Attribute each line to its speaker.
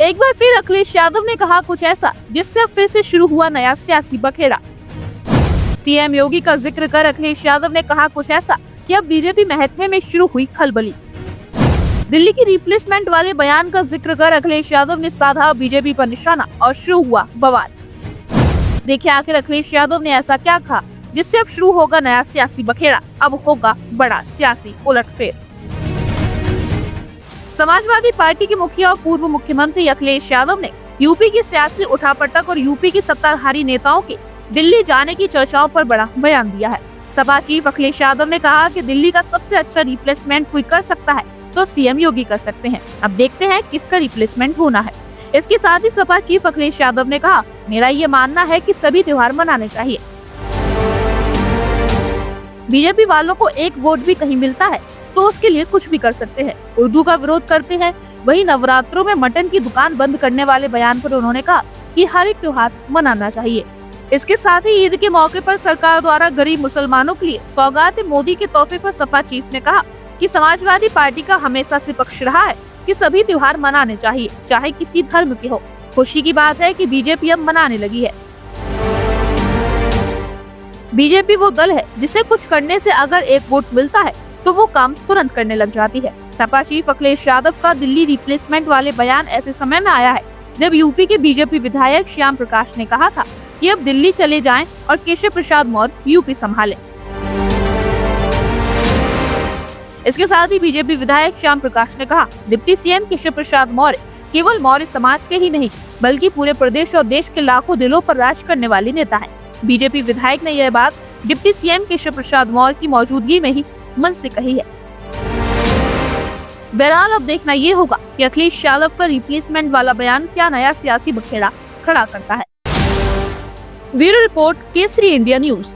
Speaker 1: एक बार फिर अखिलेश यादव ने कहा कुछ ऐसा जिससे अब फिर से शुरू हुआ नया सियासी बखेड़ा। सीएम योगी का जिक्र कर अखिलेश यादव ने कहा कुछ ऐसा कि अब बीजेपी महकमे में शुरू हुई खलबली। दिल्ली की रिप्लेसमेंट वाले बयान का जिक्र कर अखिलेश यादव ने साधा बीजेपी पर निशाना और शुरू हुआ बवाल। देखिए आखिर अखिलेश यादव ने ऐसा क्या कहा जिससे अब शुरू होगा नया सियासी बखेड़ा, अब होगा बड़ा सियासी उलटफेर। समाजवादी पार्टी के मुखिया और पूर्व मुख्यमंत्री अखिलेश यादव ने यूपी की सियासी उठापटक और यूपी की सत्ताधारी नेताओं के दिल्ली जाने की चर्चाओं पर बड़ा बयान दिया है। सपा चीफ अखिलेश यादव ने कहा कि दिल्ली का सबसे अच्छा रिप्लेसमेंट कोई कर सकता है तो सीएम योगी कर सकते हैं। अब देखते हैं किसका रिप्लेसमेंट होना है। इसके साथ ही सपा चीफ अखिलेश यादव ने कहा, मेरा ये मानना है कि सभी त्योहार मनाने चाहिए। बीजेपी वालों को एक वोट भी कहीं मिलता है तो उसके लिए कुछ भी कर सकते हैं। उर्दू का विरोध करते हैं, वही नवरात्रों में मटन की दुकान बंद करने वाले बयान पर उन्होंने कहा कि हर एक त्योहार मनाना चाहिए। इसके साथ ही ईद के मौके पर सरकार द्वारा गरीब मुसलमानों के लिए सौगात मोदी के तोहफे पर सपा चीफ ने कहा कि समाजवादी पार्टी का हमेशा से पक्ष रहा है कि सभी त्योहार मनाने चाहिए, चाहे किसी धर्म के हो। खुशी की बात है कि बीजेपी अब मनाने लगी है। बीजेपी वो दल है जिसे कुछ करने से अगर एक वोट मिलता है तो वो काम तुरंत करने लग जाती है। सपा चीफ अखिलेश यादव का दिल्ली रिप्लेसमेंट वाले बयान ऐसे समय में आया है जब यूपी के बीजेपी विधायक श्याम प्रकाश ने कहा था कि अब दिल्ली चले जाएं और केशव प्रसाद मौर्य यूपी संभालें। इसके साथ ही बीजेपी विधायक श्याम प्रकाश ने कहा, डिप्टी सीएम केशव प्रसाद मौर्य केवल मौर्य समाज के ही नहीं बल्कि पूरे प्रदेश और देश के लाखों दिलों पर राज करने वाले नेता हैं। बीजेपी विधायक ने यह बात डिप्टी सीएम केशव प्रसाद मौर्य की मौजूदगी में ही मन से कही है। बहरहाल अब देखना ये होगा कि अखिलेश यादव का रिप्लेसमेंट वाला बयान क्या नया सियासी बखेड़ा खड़ा करता है। Bureau report, Kesari India news.